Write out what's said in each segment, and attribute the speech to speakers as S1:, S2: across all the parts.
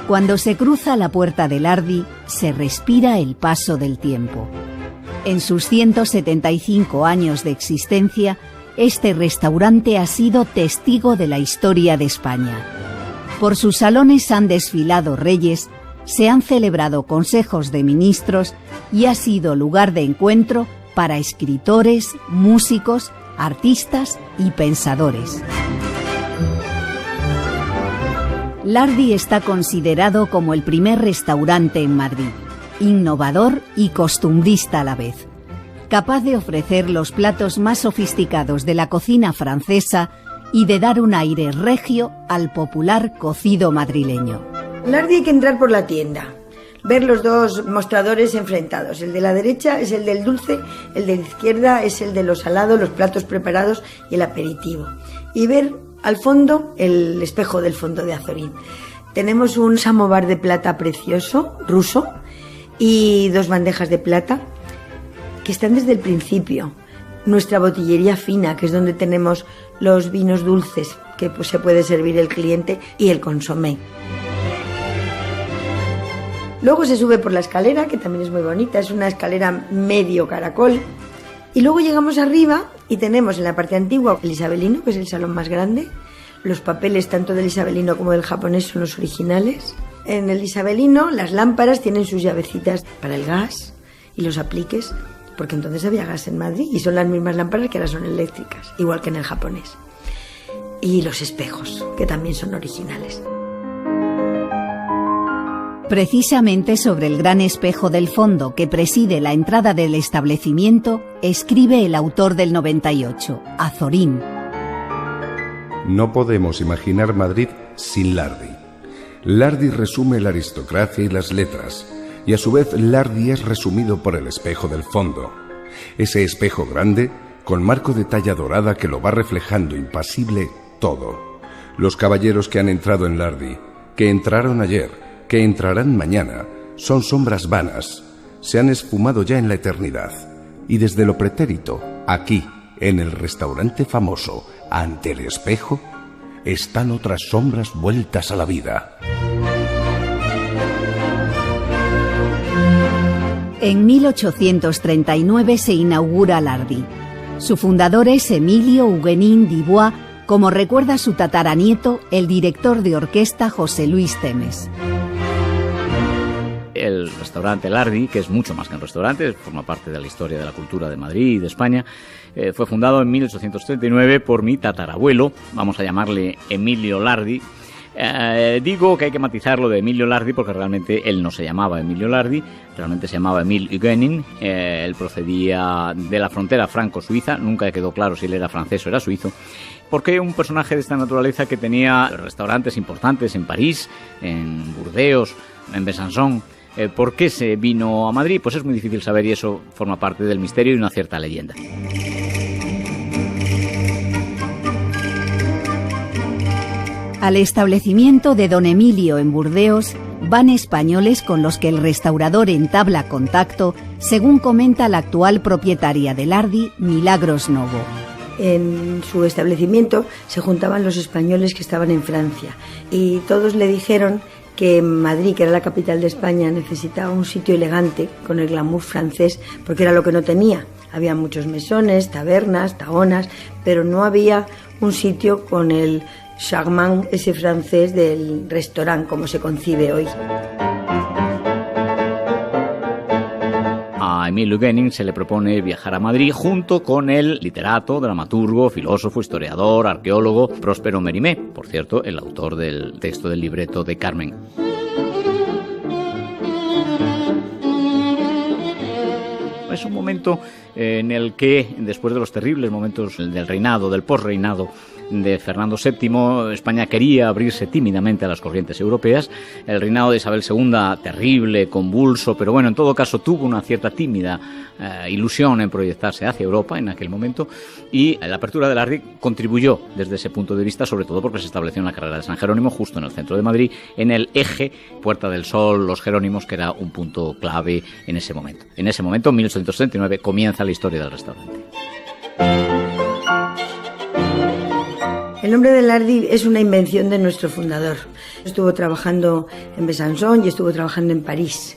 S1: Cuando se cruza la puerta de Lardi, se respira el paso del tiempo. En sus 175 años de existencia, este restaurante ha sido testigo de la historia de España. Por sus salones han desfilado reyes, se han celebrado consejos de ministros y ha sido lugar de encuentro para escritores, músicos, artistas y pensadores. Lardi está considerado como el primer restaurante en Madrid, innovador y costumbrista a la vez, capaz de ofrecer los platos más sofisticados de la cocina francesa y de dar un aire regio al popular cocido madrileño.
S2: Lardi hay que entrar por la tienda, ver los dos mostradores enfrentados. El de la derecha es el del dulce, el de la izquierda es el de lo salado, los platos preparados y el aperitivo. Y ver al fondo el espejo del fondo de Azorín. Tenemos un samovar de plata precioso, ruso, y 2 bandejas de plata que están desde el principio. Nuestra botillería fina, que es donde tenemos los vinos dulces que pues se puede servir el cliente, y el consomé. Luego se sube por la escalera, que también es muy bonita, es una escalera medio caracol. Y luego llegamos arriba y tenemos en la parte antigua el isabelino, que es el salón más grande. Los papeles tanto del isabelino como del japonés son los originales. En el isabelino las lámparas tienen sus llavecitas para el gas y los apliques, porque entonces había gas en Madrid y son las mismas lámparas que ahora son eléctricas, igual que en el japonés. Y los espejos, que también son originales.
S1: Precisamente sobre el gran espejo del fondo que preside la entrada del establecimiento, escribe el autor del 98, Azorín.
S3: No podemos imaginar Madrid sin Lardi. Lardi resume la aristocracia y las letras, y a su vez Lardi es resumido por el espejo del fondo. Ese espejo grande, con marco de talla dorada que lo va reflejando impasible todo. Los caballeros que han entrado en Lardi, que entraron ayer, que entrarán mañana, son sombras vanas, se han esfumado ya en la eternidad. Y desde lo pretérito, aquí, en el restaurante famoso, ante el espejo, están otras sombras vueltas a la vida.
S1: En 1839 se inaugura Lardi. Su fundador es Emilio Huguenin Dubois, como recuerda su tataranieto, el director de orquesta José Luis Temes.
S4: El restaurante Lardi, que es mucho más que un restaurante, forma parte de la historia de la cultura de Madrid y de España, fue fundado en 1839 por mi tatarabuelo, vamos a llamarle Emilio Lardi. Digo que hay que matizarlo de Emilio Lardi porque realmente él no se llamaba Emilio Lardi, realmente se llamaba Emile Huguenin. Él procedía de la frontera franco-suiza, nunca quedó claro si él era francés o era suizo, porque un personaje de esta naturaleza que tenía restaurantes importantes en París, en Burdeos, en Besançon. ¿Por qué se vino a Madrid? Pues es muy difícil saber y eso forma parte del misterio y una cierta leyenda.
S1: Al establecimiento de don Emilio en Burdeos van españoles con los que el restaurador entabla contacto, según comenta la actual propietaria de Lardi, Milagros Novo.
S2: En su establecimiento se juntaban los españoles que estaban en Francia y todos le dijeron que Madrid, que era la capital de España, necesitaba un sitio elegante con el glamour francés, porque era lo que no tenía. Había muchos mesones, tabernas, tahonas, pero no había un sitio con el charmant ese francés del restaurante como se concibe hoy.
S4: A Emile Huguenin se le propone viajar a Madrid junto con el literato, dramaturgo, filósofo, historiador, arqueólogo Próspero Mérimée, por cierto, el autor del texto del libreto de Carmen. Es un momento en el que, después de los terribles momentos del reinado, del posreinado de Fernando VII, España quería abrirse tímidamente a las corrientes europeas. El reinado de Isabel II, terrible, convulso, pero bueno, en todo caso tuvo una cierta tímida ilusión en proyectarse hacia Europa en aquel momento, y la apertura de Lardi contribuyó desde ese punto de vista, sobre todo porque se estableció en la carrera de San Jerónimo, justo en el centro de Madrid, en el eje Puerta del Sol, Los Jerónimos, que era un punto clave en ese momento. En ese momento, en 1869, comienza la historia del restaurante.
S2: El nombre de Lardi es una invención de nuestro fundador. Estuvo trabajando en Besançon y estuvo trabajando en París.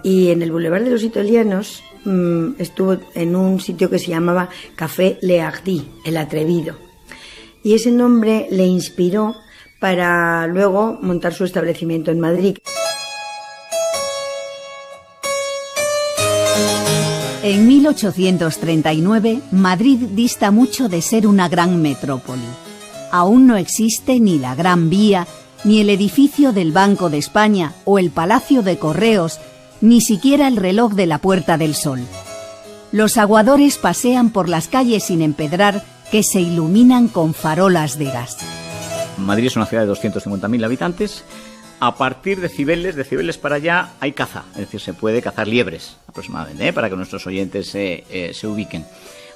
S2: Y en el Boulevard de los Italianos estuvo en un sitio que se llamaba Café Le Hardi, el atrevido. Y ese nombre le inspiró para luego montar su establecimiento en Madrid.
S1: En 1839, Madrid dista mucho de ser una gran metrópoli. Aún no existe ni la Gran Vía, ni el edificio del Banco de España o el Palacio de Correos, ni siquiera el reloj de la Puerta del Sol. Los aguadores pasean por las calles sin empedrar que se iluminan con farolas de gas.
S4: Madrid es una ciudad de 250.000 habitantes. A partir de Cibeles para allá hay caza, es decir, se puede cazar liebres aproximadamente, para que nuestros oyentes se ubiquen.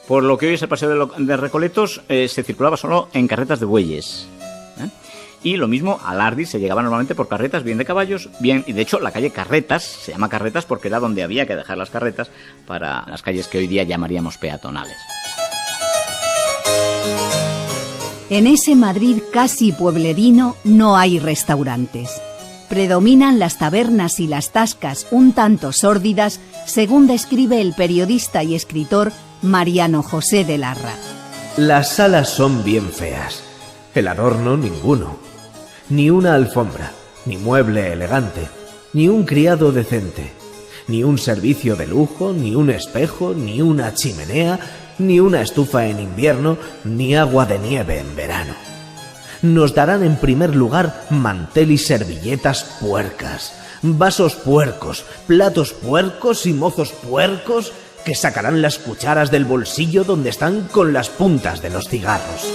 S4: Por lo que hoy es el paseo de Recoletos, se circulaba solo en carretas de bueyes. Y lo mismo, a Lardi se llegaba normalmente por carretas, bien de caballos, bien... Y de hecho, la calle Carretas se llama Carretas porque era donde había que dejar las carretas para las calles que hoy día llamaríamos peatonales.
S1: En ese Madrid casi pueblerino no hay restaurantes. Predominan las tabernas y las tascas un tanto sórdidas, según describe el periodista y escritor Mariano José de Larra.
S5: Las salas son bien feas. El adorno ninguno. Ni una alfombra, ni mueble elegante, ni un criado decente, ni un servicio de lujo, ni un espejo, ni una chimenea, ni una estufa en invierno, ni agua de nieve en verano. Nos darán en primer lugar mantel y servilletas puercas, vasos puercos, platos puercos y mozos puercos que sacarán las cucharas del bolsillo donde están con las puntas de los cigarros.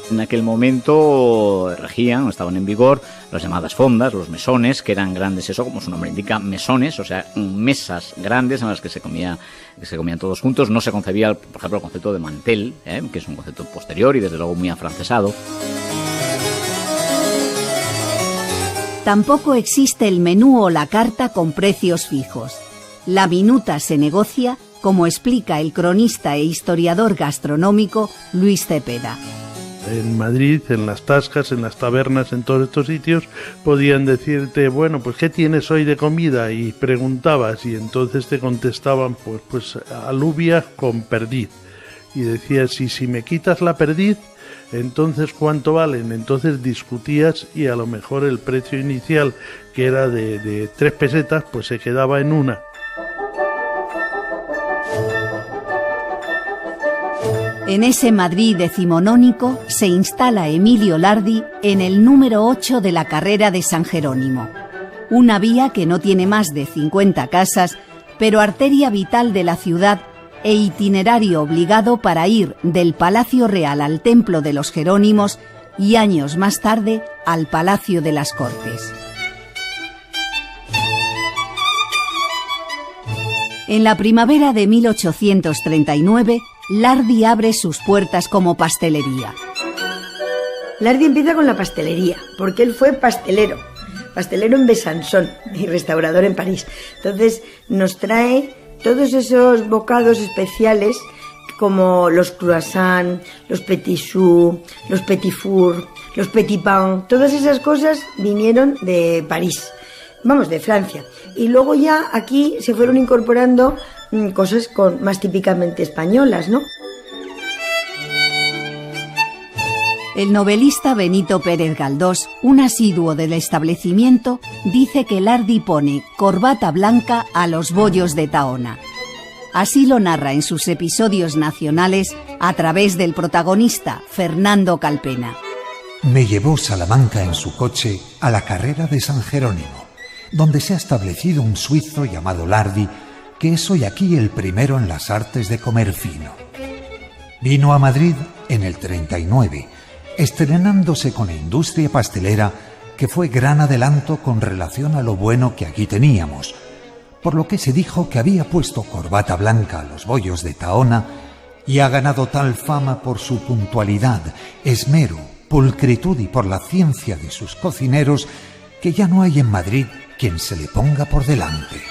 S4: En aquel momento regían, estaban en vigor, las llamadas fondas, los mesones, que eran grandes, eso como su nombre indica, mesones, o sea, mesas grandes en las que se comían todos juntos. No se concebía, por ejemplo, el concepto de mantel, que es un concepto posterior y desde luego muy afrancesado.
S1: Tampoco existe el menú o la carta con precios fijos. La minuta se negocia, como explica el cronista e historiador gastronómico Luis Cepeda.
S6: En Madrid, en las tascas, en las tabernas, en todos estos sitios, podían decirte, bueno, pues ¿qué tienes hoy de comida? Y preguntabas, y entonces te contestaban, pues alubia con perdiz. Y decías, y si me quitas la perdiz, entonces ¿cuánto valen? Entonces discutías y a lo mejor el precio inicial, que era de 3 pesetas, pues se quedaba en 1.
S1: En ese Madrid decimonónico se instala Emilio Lardi en el número 8 de la carrera de San Jerónimo. Una vía que no tiene más de 50 casas, pero arteria vital de la ciudad e itinerario obligado para ir del Palacio Real al Templo de los Jerónimos y años más tarde al Palacio de las Cortes. En la primavera de 1839, Lardi abre sus puertas como pastelería.
S2: Lardi empieza con la pastelería, porque él fue pastelero en Besançon y restaurador en París. Entonces nos trae todos esos bocados especiales como los croissants, los petit choux, los petit four, los petit pain. Todas esas cosas vinieron de París, de Francia. Y luego ya aquí se fueron incorporando cosas más típicamente españolas, ¿no?
S1: El novelista Benito Pérez Galdós, un asiduo del establecimiento, dice que Lardi pone corbata blanca a los bollos de Tahona. Así lo narra en sus episodios nacionales a través del protagonista, Fernando Calpena.
S7: Me llevó Salamanca en su coche a la carrera de San Jerónimo, donde se ha establecido un suizo llamado Lardi, que es hoy aquí el primero en las artes de comer fino. Vino a Madrid en el 39, estrenándose con la industria pastelera, que fue gran adelanto con relación a lo bueno que aquí teníamos, por lo que se dijo que había puesto corbata blanca a los bollos de Tahona y ha ganado tal fama por su puntualidad, esmero, pulcritud y por la ciencia de sus cocineros, que ya no hay en Madrid quien se le ponga por delante.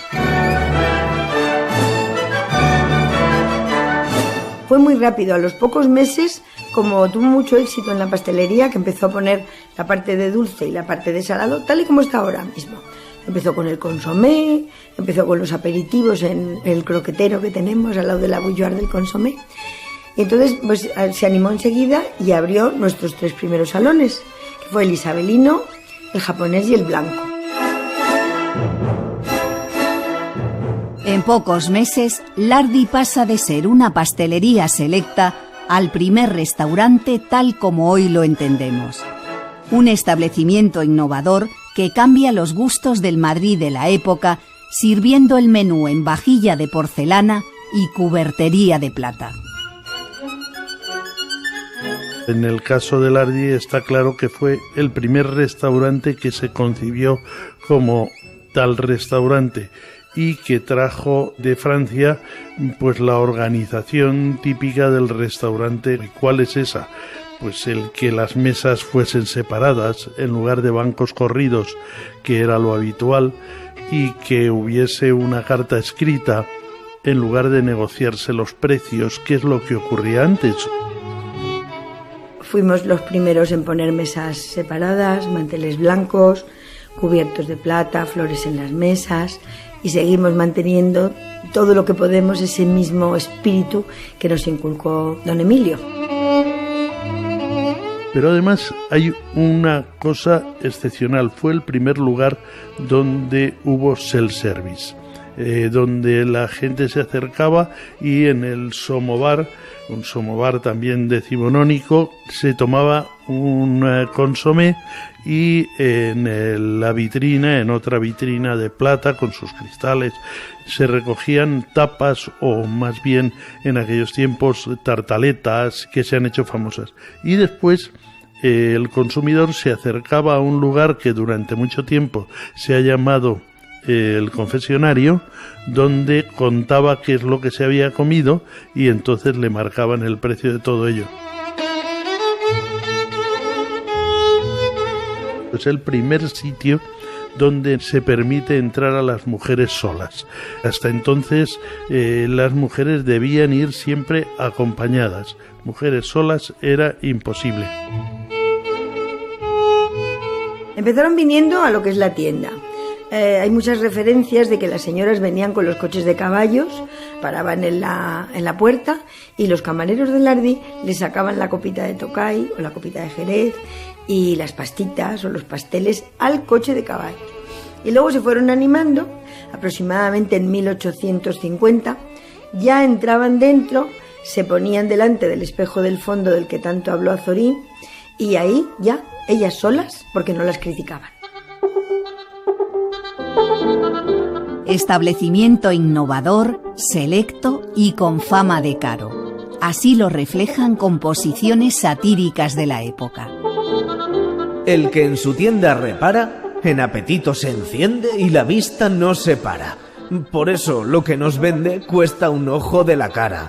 S2: Fue muy rápido, a los pocos meses como tuvo mucho éxito en la pastelería, que empezó a poner la parte de dulce y la parte de salado, tal y como está ahora mismo. Empezó con el consomé, empezó con los aperitivos en el croquetero que tenemos al lado de la bouilloire del consomé. Y entonces pues, se animó enseguida y abrió nuestros 3 primeros salones, que fue el isabelino, el japonés y el blanco.
S1: En pocos meses, Lardi pasa de ser una pastelería selecta al primer restaurante tal como hoy lo entendemos. Un establecimiento innovador que cambia los gustos del Madrid de la época, sirviendo el menú en vajilla de porcelana y cubertería de plata.
S6: En el caso de Lardi está claro que fue el primer restaurante que se concibió como tal restaurante y que trajo de Francia pues la organización típica del restaurante. ¿Cuál es esa? Pues el que las mesas fuesen separadas en lugar de bancos corridos, que era lo habitual, y que hubiese una carta escrita en lugar de negociarse los precios, que es lo que ocurría antes.
S2: Fuimos los primeros en poner mesas separadas, manteles blancos, cubiertos de plata, flores en las mesas, y seguimos manteniendo todo lo que podemos ese mismo espíritu que nos inculcó don Emilio.
S6: Pero además hay una cosa excepcional, fue el primer lugar donde hubo self-service, donde la gente se acercaba y en el somobar, un somobar también decimonónico, se tomaba un consomé y en la vitrina, en otra vitrina de plata con sus cristales, se recogían tapas o más bien en aquellos tiempos tartaletas que se han hecho famosas. Y después el consumidor se acercaba a un lugar que durante mucho tiempo se ha llamado el confesionario, donde contaba qué es lo que se había comido y entonces le marcaban el precio de todo ello. Es el primer sitio donde se permite entrar a las mujeres solas. Hasta entonces las mujeres debían ir siempre acompañadas. Mujeres solas era imposible.
S2: Empezaron viniendo a lo que es la tienda. Hay muchas referencias de que las señoras venían con los coches de caballos, paraban en la puerta y los camareros de Lardi les sacaban la copita de Tocay o la copita de Jerez y las pastitas o los pasteles al coche de caballo. Y luego se fueron animando, aproximadamente en 1850, ya entraban dentro, se ponían delante del espejo del fondo del que tanto habló Azorín y ahí ya, ellas solas, porque no las criticaban.
S1: Establecimiento innovador, selecto y con fama de caro. Así lo reflejan composiciones satíricas de la época.
S5: El que en su tienda repara, en apetito se enciende y la vista no se para. Por eso lo que nos vende cuesta un ojo de la cara.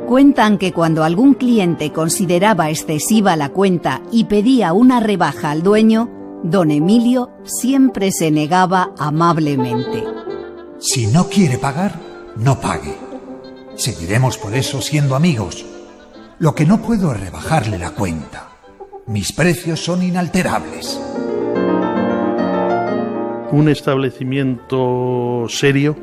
S1: Cuentan que cuando algún cliente consideraba excesiva la cuenta y pedía una rebaja al dueño, don Emilio siempre se negaba amablemente.
S7: Si no quiere pagar, no pague. Seguiremos por eso siendo amigos. Lo que no puedo es rebajarle la cuenta. Mis precios son inalterables.
S6: Un establecimiento serio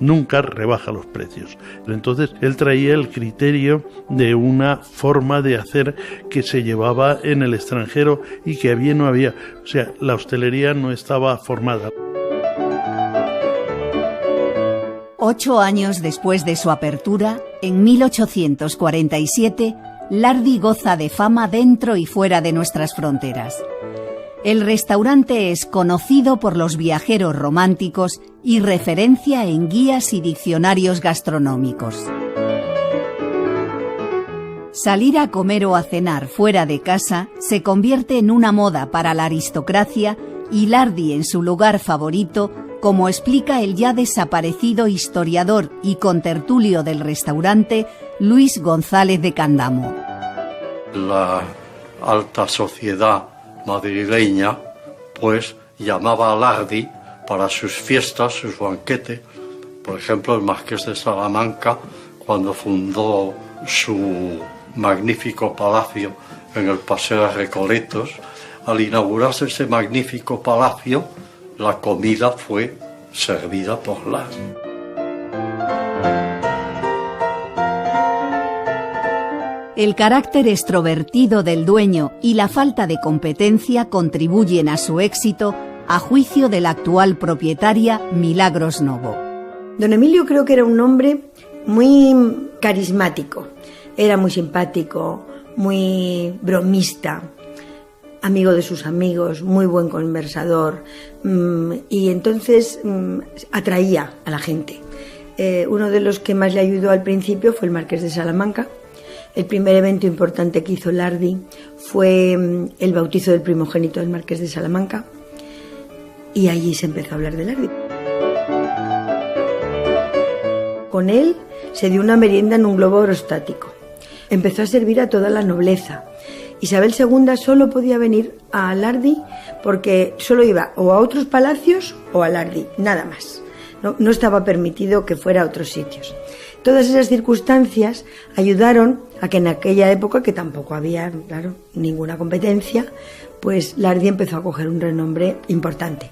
S6: nunca rebaja los precios. Entonces él traía el criterio de una forma de hacer que se llevaba en el extranjero y que había no había. O sea, la hostelería no estaba formada.
S1: 8 años después de su apertura, en 1847, Lardi goza de fama dentro y fuera de nuestras fronteras. El restaurante es conocido por los viajeros románticos y referencia en guías y diccionarios gastronómicos. Salir a comer o a cenar fuera de casa se convierte en una moda para la aristocracia y Lardi en su lugar favorito, como explica el ya desaparecido historiador y contertulio del restaurante Luis González de Candamo.
S8: La alta sociedad madrileña pues llamaba a Lardi para sus fiestas, sus banquetes. Por ejemplo, el marqués de Salamanca cuando fundó su magnífico palacio en el Paseo de Recoletos, al inaugurarse ese magnífico palacio, la comida fue servida por Lardi.
S1: El carácter extrovertido del dueño y la falta de competencia contribuyen a su éxito, a juicio de la actual propietaria Milagros Novo.
S2: Don Emilio creo que era un hombre muy carismático, era muy simpático, muy bromista, amigo de sus amigos, muy buen conversador, y entonces atraía a la gente. Uno de los que más le ayudó al principio fue el Marqués de Salamanca. El primer evento importante que hizo Lardi fue el bautizo del primogénito del Marqués de Salamanca, y allí se empezó a hablar de Lardi. Con él se dio una merienda en un globo aerostático. Empezó a servir a toda la nobleza. Isabel II solo podía venir a Lardi porque solo iba o a otros palacios o a Lardi, nada más. No estaba permitido que fuera a otros sitios. Todas esas circunstancias ayudaron a que en aquella época, que tampoco había, claro, ninguna competencia, pues Lardi empezó a coger un renombre importante.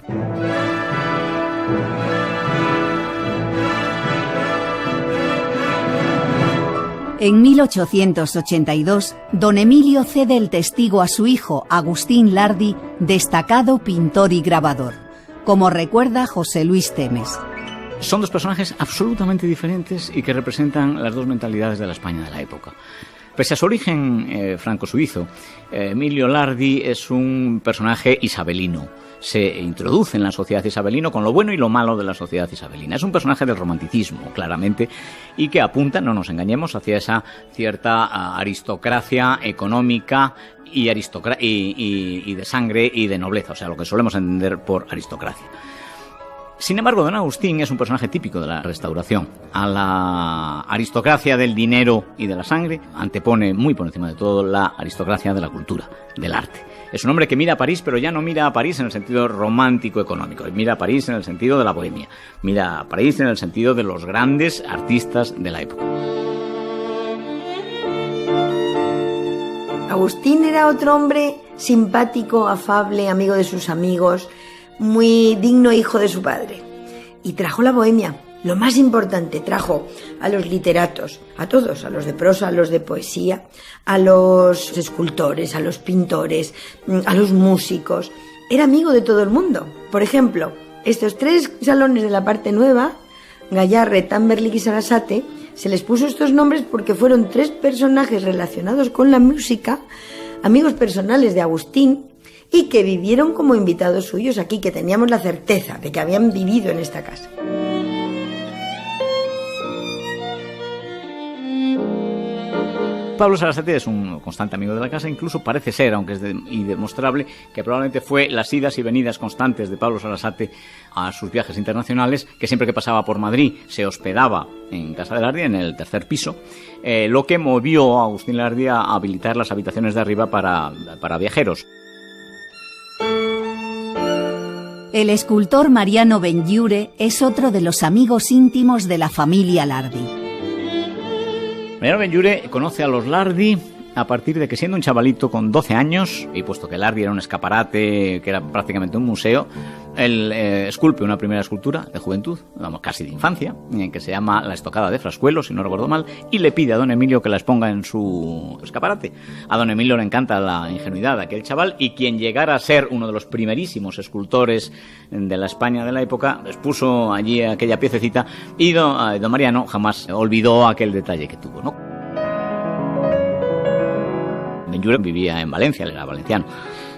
S1: En 1882, don Emilio cede el testigo a su hijo Agustín Lardi, destacado pintor y grabador, como recuerda José Luis Temes.
S4: Son dos personajes absolutamente diferentes y que representan las dos mentalidades de la España de la época. Pese a su origen franco-suizo, Emilio Lardi es un personaje isabelino. Se introduce en la sociedad isabelina con lo bueno y lo malo de la sociedad isabelina. Es un personaje del romanticismo, claramente, y que apunta, no nos engañemos, hacia esa cierta aristocracia económica y de sangre y de nobleza, o sea, lo que solemos entender por aristocracia. Sin embargo, don Agustín es un personaje típico de la Restauración. A la aristocracia del dinero y de la sangre antepone muy por encima de todo la aristocracia de la cultura, del arte. Es un hombre que mira a París, pero ya no mira a París en el sentido romántico económico, mira a París en el sentido de la bohemia, mira a París en el sentido de los grandes artistas de la época.
S2: Agustín era otro hombre simpático, afable, amigo de sus amigos, muy digno hijo de su padre. Y trajo la bohemia. Lo más importante, trajo a los literatos, a todos, a los de prosa, a los de poesía, a los escultores, a los pintores, a los músicos. Era amigo de todo el mundo. Por ejemplo, estos tres salones de la parte nueva, Gayarre, Tamberlik y Sarasate, se les puso estos nombres porque fueron tres personajes relacionados con la música, amigos personales de Agustín, y que vivieron como invitados suyos aquí, que teníamos la certeza de que habían vivido en esta casa.
S4: Pablo Sarasate es un constante amigo de la casa, incluso parece ser, aunque es indemostrable, que probablemente fue las idas y venidas constantes de Pablo Sarasate a sus viajes internacionales, que siempre que pasaba por Madrid se hospedaba en casa de Lardi, en el tercer piso, lo que movió a Agustín Lardi a habilitar las habitaciones de arriba para viajeros.
S1: El escultor Mariano Benlliure es otro de los amigos íntimos de la familia Lardi.
S4: Mariano Benlliure conoce a los Lardi a partir de que, siendo un chavalito con 12 años, y puesto que Lardi era un escaparate que era prácticamente un museo, él esculpe una primera escultura de juventud, vamos, casi de infancia, que se llama La Estocada de Frascuelo, si no recuerdo mal, y le pide a don Emilio que la exponga en su escaparate. A don Emilio le encanta la ingenuidad de aquel chaval, y quien llegara a ser uno de los primerísimos escultores de la España de la época, expuso allí aquella piececita, y don Mariano jamás olvidó aquel detalle que tuvo, ¿no? Benlliure vivía en Valencia, él era valenciano.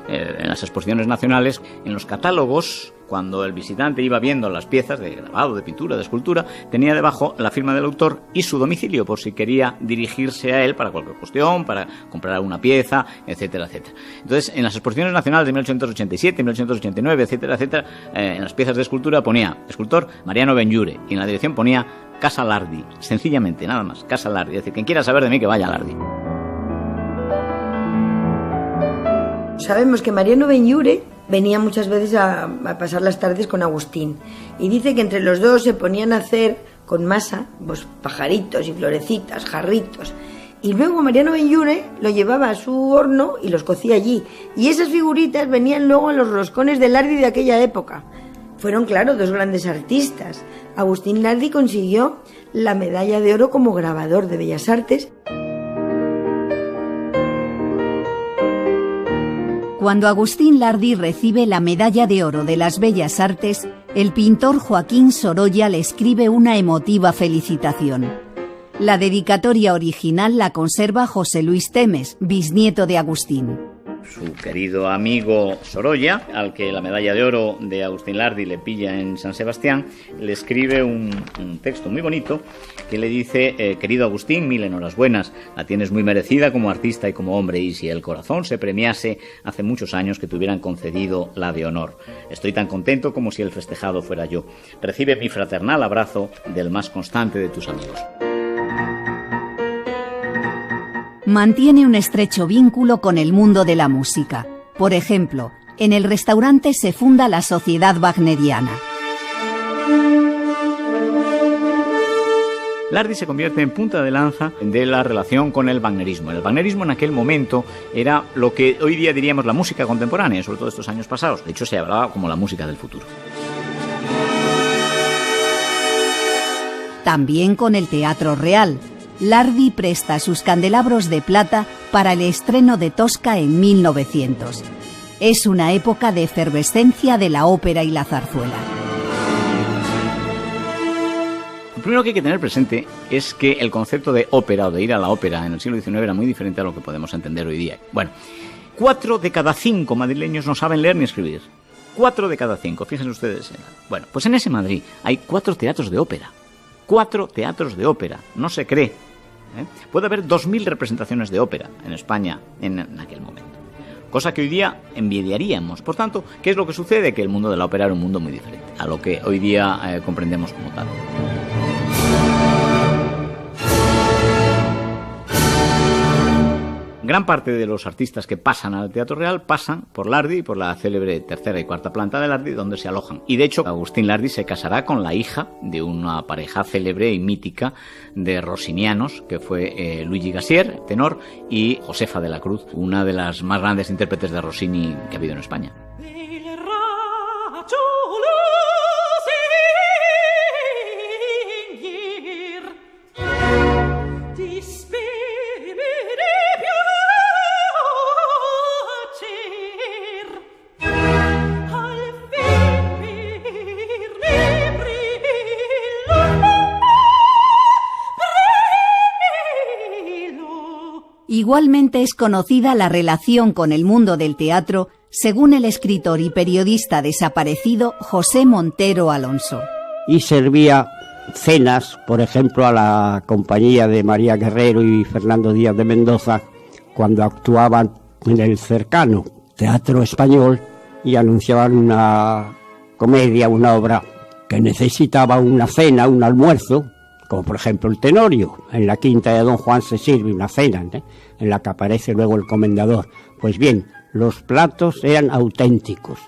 S4: En las exposiciones nacionales, en los catálogos, cuando el visitante iba viendo las piezas de grabado, de pintura, de escultura, tenía debajo la firma del autor y su domicilio, por si quería dirigirse a él para cualquier cuestión, para comprar alguna pieza, etcétera, etcétera. Entonces, en las exposiciones nacionales de 1887, 1889, etcétera, etcétera, en las piezas de escultura ponía escultor Mariano Benlliure, y en la dirección ponía Casa Lardi, sencillamente, nada más, Casa Lardi. Es decir, quien quiera saber de mí, que vaya a Lardi.
S2: Sabemos que Mariano Benlliure venía muchas veces a pasar las tardes con Agustín, y dice que entre los dos se ponían a hacer con masa, pues pajaritos y florecitas, jarritos. Y luego Mariano Benlliure lo llevaba a su horno y los cocía allí. Y esas figuritas venían luego en los roscones de Lardi de aquella época. Fueron, claro, dos grandes artistas. Agustín Lardi consiguió la medalla de oro como grabador de Bellas Artes.
S1: Cuando Agustín Lardi recibe la medalla de oro de las Bellas Artes, el pintor Joaquín Sorolla le escribe una emotiva felicitación. La dedicatoria original la conserva José Luis Temes, bisnieto de Agustín.
S4: Su querido amigo Sorolla, al que la medalla de oro de Agustín Lardi le pilla en San Sebastián, le escribe un texto muy bonito que le dice: querido Agustín, mil enhorabuenas, la tienes muy merecida como artista y como hombre, y si el corazón se premiase hace muchos años que te hubieran concedido la de honor. Estoy tan contento como si el festejado fuera yo. Recibe mi fraternal abrazo del más constante de tus amigos.
S1: Mantiene un estrecho vínculo con el mundo de la música. Por ejemplo, en el restaurante se funda la Sociedad Wagneriana.
S4: Lardi se convierte en punta de lanza de la relación con el wagnerismo. El wagnerismo en aquel momento era lo que hoy día diríamos la música contemporánea, sobre todo estos años pasados. De hecho, se hablaba como la música del futuro.
S1: También con el Teatro Real. Lardi presta sus candelabros de plata para el estreno de Tosca en 1900. Es una época de efervescencia de la ópera y la zarzuela.
S4: Lo primero que hay que tener presente es que el concepto de ópera o de ir a la ópera en el siglo XIX era muy diferente a lo que podemos entender hoy día. Bueno, 4 de cada 5 madrileños no saben leer ni escribir. 4 de cada 5, fíjense ustedes. Bueno, pues en ese Madrid hay 4 teatros de ópera. 4 teatros de ópera, no se cree. Puede haber 2.000 representaciones de ópera en España en aquel momento. Cosa que hoy día envidiaríamos. Por tanto, ¿qué es lo que sucede? Que el mundo de la ópera era un mundo muy diferente a lo que hoy día comprendemos como tal. Gran parte de los artistas que pasan al Teatro Real pasan por Lardi, por la célebre tercera y cuarta planta de Lardi, donde se alojan. Y de hecho, Agustín Lardi se casará con la hija de una pareja célebre y mítica de rossinianos, que fue Luigi Gassier, tenor, y Josefa de la Cruz, una de las más grandes intérpretes de Rossini que ha habido en España.
S1: Igualmente es conocida la relación con el mundo del teatro, según el escritor y periodista desaparecido José Montero Alonso.
S9: Y servía cenas, por ejemplo, a la compañía de María Guerrero y Fernando Díaz de Mendoza, cuando actuaban en el cercano Teatro Español y anunciaban una comedia, una obra que necesitaba una cena, un almuerzo, como por ejemplo el Tenorio. En la quinta de Don Juan se sirve una cena, en la que aparece luego el comendador. Pues bien, los platos eran auténticos,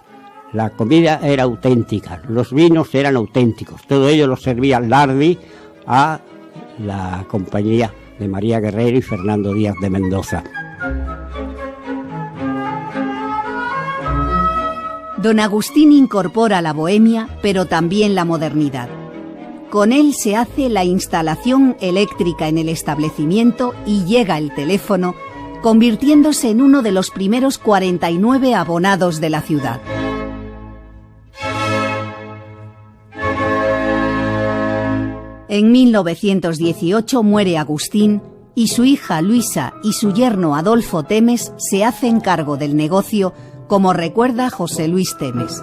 S9: la comida era auténtica, los vinos eran auténticos, todo ello lo servía Lardi a la compañía de María Guerrero y Fernando Díaz de Mendoza.
S1: Don Agustín incorpora la bohemia, pero también la modernidad. Con él se hace la instalación eléctrica en el establecimiento y llega el teléfono, convirtiéndose en uno de los primeros 49 abonados de la ciudad. En 1918 muere Agustín y su hija Luisa y su yerno Adolfo Temes se hacen cargo del negocio, como recuerda José Luis Temes.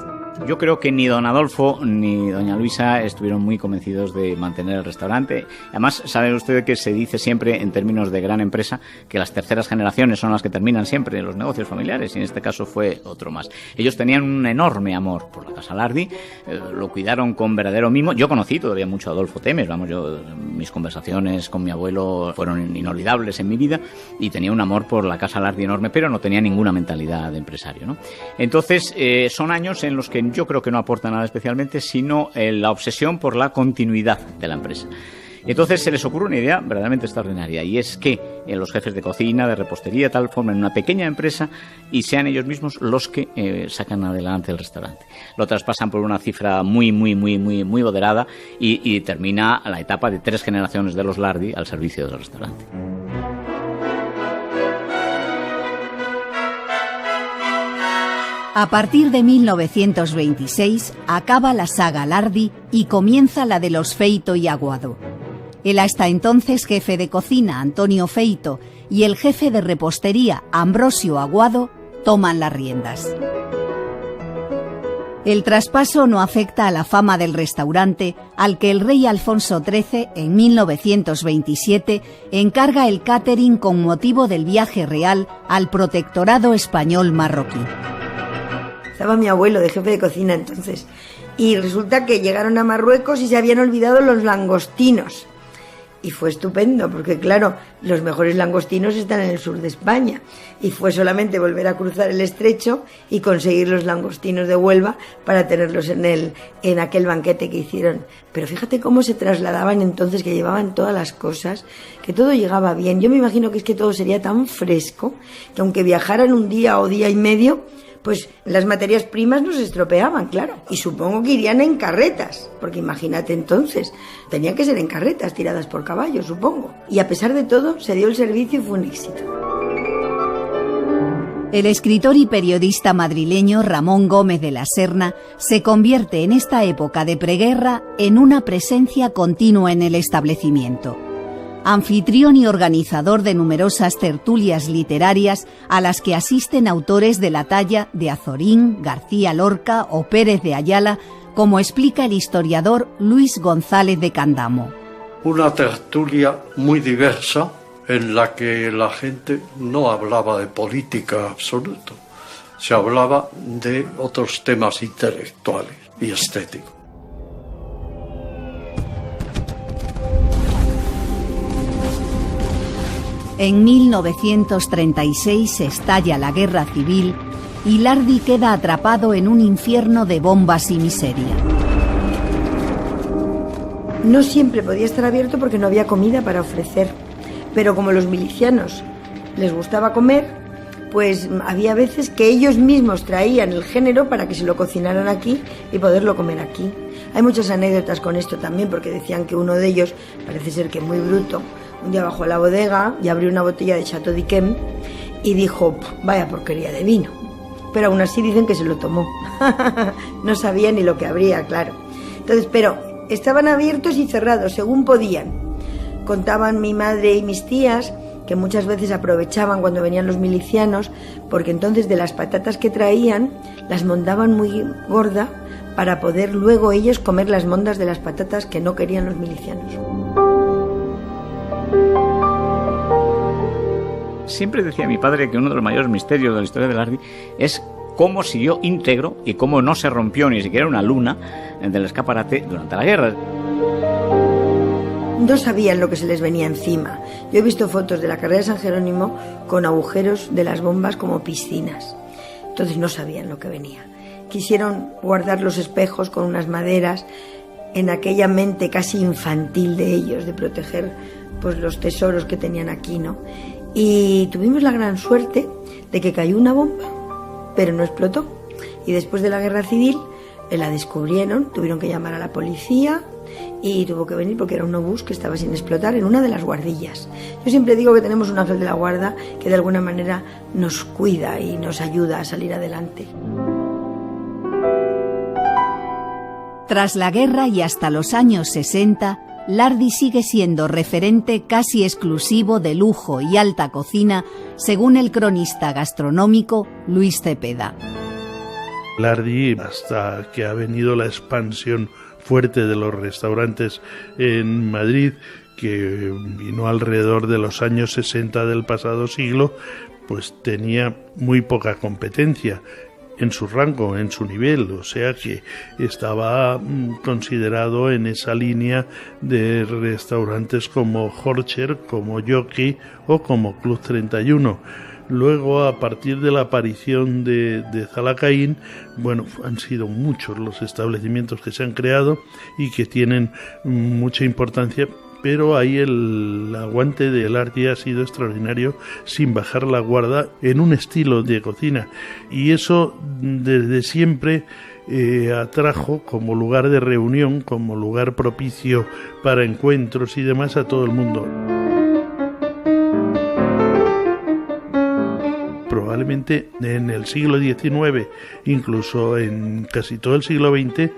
S4: Yo creo que ni don Adolfo ni doña Luisa estuvieron muy convencidos de mantener el restaurante. Además, saben ustedes que se dice siempre, en términos de gran empresa, que las terceras generaciones son las que terminan siempre en los negocios familiares, y en este caso fue otro más. Ellos tenían un enorme amor por la Casa Lardi, lo cuidaron con verdadero mimo. Yo conocí todavía mucho a Adolfo Temes, mis conversaciones con mi abuelo fueron inolvidables en mi vida, y tenía un amor por la Casa Lardi enorme, pero no tenía ninguna mentalidad de empresario, ¿no? Entonces, son años en los que yo creo que no aporta nada especialmente, sino la obsesión por la continuidad de la empresa. Y entonces se les ocurre una idea verdaderamente extraordinaria, y es que los jefes de cocina, de repostería, tal, formen una pequeña empresa y sean ellos mismos los que sacan adelante el restaurante. Lo traspasan por una cifra muy moderada y termina la etapa de 3 generaciones de los Lardi al servicio del restaurante.
S1: A partir de 1926 acaba la saga Lardi y comienza la de los Feito y Aguado. El hasta entonces jefe de cocina, Antonio Feito, y el jefe de repostería, Ambrosio Aguado, toman las riendas. El traspaso no afecta a la fama del restaurante, al que el rey Alfonso XIII, en 1927, encarga el catering con motivo del viaje real al protectorado español marroquí.
S2: Estaba mi abuelo de jefe de cocina entonces, y resulta que llegaron a Marruecos y se habían olvidado los langostinos. Y fue estupendo, porque claro, los mejores langostinos están en el sur de España. Y fue solamente volver a cruzar el estrecho y conseguir los langostinos de Huelva para tenerlos en aquel banquete que hicieron. Pero fíjate cómo se trasladaban entonces, que llevaban todas las cosas, que todo llegaba bien. Yo me imagino que es que todo sería tan fresco, que aunque viajaran un día o día y medio, pues las materias primas no se estropeaban, claro. Y supongo que irían en carretas, porque imagínate entonces, tenían que ser en carretas tiradas por caballos, supongo. Y a pesar de todo, se dio el servicio y fue un éxito.
S1: El escritor y periodista madrileño Ramón Gómez de la Serna se convierte en esta época de preguerra en una presencia continua en el establecimiento. Anfitrión y organizador de numerosas tertulias literarias a las que asisten autores de la talla de Azorín, García Lorca o Pérez de Ayala, como explica el historiador Luis González de Candamo.
S8: Una tertulia muy diversa en la que la gente no hablaba de política absoluto, se hablaba de otros temas intelectuales y estéticos.
S1: En 1936 estalla la guerra civil y Lardi queda atrapado en un infierno de bombas y miseria.
S2: No siempre podía estar abierto porque no había comida para ofrecer, pero como los milicianos les gustaba comer, pues había veces que ellos mismos traían el género para que se lo cocinaran aquí y poderlo comer aquí. Hay muchas anécdotas con esto también, porque decían que uno de ellos, parece ser que muy bruto, un día bajó a la bodega y abrió una botella de Chateau d'Yquem y dijo, vaya porquería de vino. Pero aún así dicen que se lo tomó. No sabía ni lo que abría, claro. Entonces, pero estaban abiertos y cerrados según podían. Contaban mi madre y mis tías que muchas veces aprovechaban cuando venían los milicianos, porque entonces de las patatas que traían las mondaban muy gorda para poder luego ellos comer las mondas de las patatas que no querían los milicianos.
S4: Siempre decía mi padre que uno de los mayores misterios de la historia de Lardi es cómo siguió íntegro y cómo no se rompió ni siquiera una luna del escaparate durante la guerra.
S2: No sabían lo que se les venía encima. Yo he visto fotos de la carrera de San Jerónimo con agujeros de las bombas como piscinas. Entonces no sabían lo que venía. Quisieron guardar los espejos con unas maderas en aquella mente casi infantil de ellos, de proteger pues los tesoros que tenían aquí, ¿no? Y tuvimos la gran suerte de que cayó una bomba, pero no explotó. Y después de la guerra civil la descubrieron, tuvieron que llamar a la policía y tuvo que venir porque era un obús que estaba sin explotar en una de las guardillas. Yo siempre digo que tenemos un ángel de la guarda que de alguna manera nos cuida y nos ayuda a salir adelante.
S1: Tras la guerra y hasta los años 60, Lardi sigue siendo referente casi exclusivo de lujo y alta cocina, según el cronista gastronómico Luis Cepeda.
S6: Lardi, hasta que ha venido la expansión fuerte de los restaurantes en Madrid, que vino alrededor de los años 60 del pasado siglo, pues tenía muy poca competencia en su rango, en su nivel, o sea que estaba considerado en esa línea de restaurantes como Horcher, como Jockey o como Club 31. Luego, a partir de la aparición de Zalacaín, bueno, han sido muchos los establecimientos que se han creado y que tienen mucha importancia, pero ahí el aguante de Elardi ha sido extraordinario, sin bajar la guardia, en un estilo de cocina, y eso desde siempre atrajo como lugar de reunión, como lugar propicio para encuentros y demás a todo el mundo. Probablemente en el siglo XIX, incluso en casi todo el siglo XX,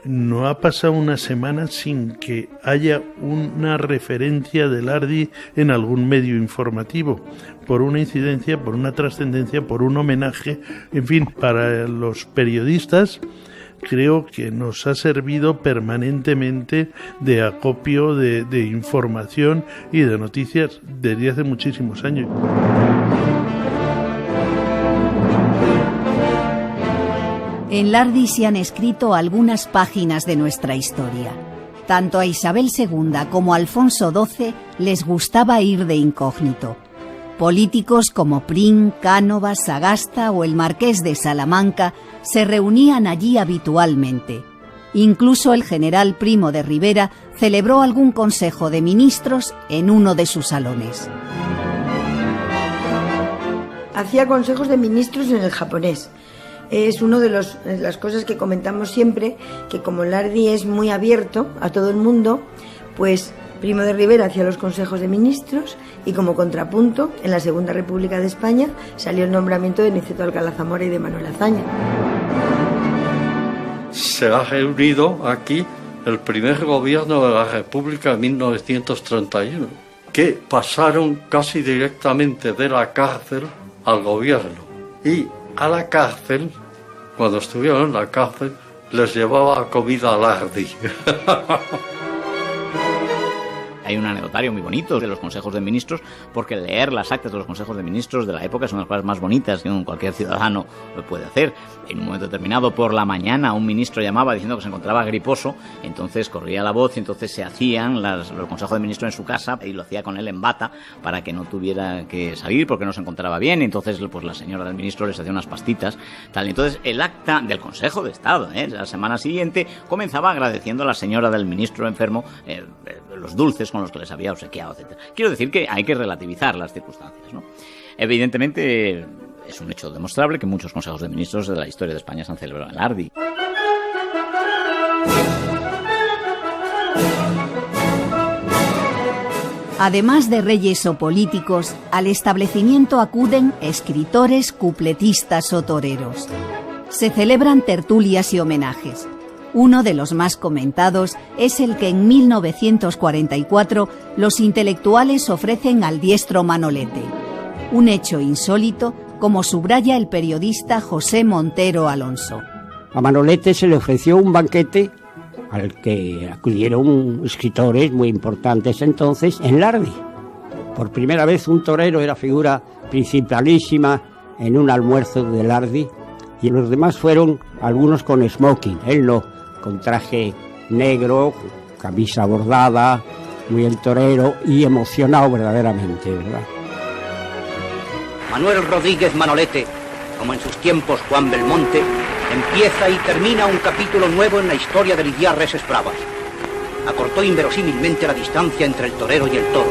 S6: no ha pasado una semana sin que haya una referencia de Elardi en algún medio informativo, por una incidencia, por una trascendencia, por un homenaje. En fin, para los periodistas creo que nos ha servido permanentemente de acopio de información y de noticias desde hace muchísimos años.
S1: En Lardi se han escrito algunas páginas de nuestra historia. Tanto a Isabel II como a Alfonso XII les gustaba ir de incógnito. Políticos como Prim, Cánovas, Sagasta o el Marqués de Salamanca se reunían allí habitualmente. Incluso el general Primo de Rivera celebró algún consejo de ministros en uno de sus salones.
S2: Hacía consejos de ministros en el japonés. Es una de las cosas que comentamos siempre, que como Elardi es muy abierto a todo el mundo, pues Primo de Rivera hacía los consejos de ministros y como contrapunto, en la Segunda República de España salió el nombramiento de Niceto Alcalá Zamora y de Manuel Azaña.
S8: Se ha reunido aquí el primer gobierno de la República en 1931, que pasaron casi directamente de la cárcel al gobierno. Y a la cárcel, cuando estuvieron en la cárcel, les llevaba comida a Elardi.
S4: Hay un anecdotario muy bonito de los consejos de ministros, porque leer las actas de los consejos de ministros de la época son las cosas más bonitas que cualquier ciudadano puede hacer. En un momento determinado, por la mañana, un ministro llamaba diciendo que se encontraba griposo, entonces corría la voz y entonces se hacían los consejos de ministros en su casa y lo hacía con él en bata para que no tuviera que salir porque no se encontraba bien. Entonces, pues la señora del ministro les hacía unas pastitas, tal. Entonces, el acta del Consejo de Estado, la semana siguiente, comenzaba agradeciendo a la señora del ministro enfermo los dulces con los que les había obsequiado, etc. Quiero decir que hay que relativizar las circunstancias, ¿no? Evidentemente, es un hecho demostrable que muchos consejos de ministros de la historia de España se han celebrado en Elardi.
S1: Además de reyes o políticos, al establecimiento acuden escritores, cupletistas o toreros. Se celebran tertulias y homenajes. Uno de los más comentados es el que en 1944 los intelectuales ofrecen al diestro Manolete. Un hecho insólito, como subraya el periodista José Montero Alonso.
S9: A Manolete se le ofreció un banquete al que acudieron escritores muy importantes entonces en Elardi. Por primera vez un torero era figura principalísima en un almuerzo de Elardi y los demás fueron algunos con smoking, él no, con traje negro, camisa bordada, muy el torero y emocionado verdaderamente, ¿verdad?
S10: Manuel Rodríguez Manolete, como en sus tiempos Juan Belmonte, empieza y termina un capítulo nuevo en la historia de lidiar reses bravas. Acortó inverosímilmente la distancia entre el torero y el toro.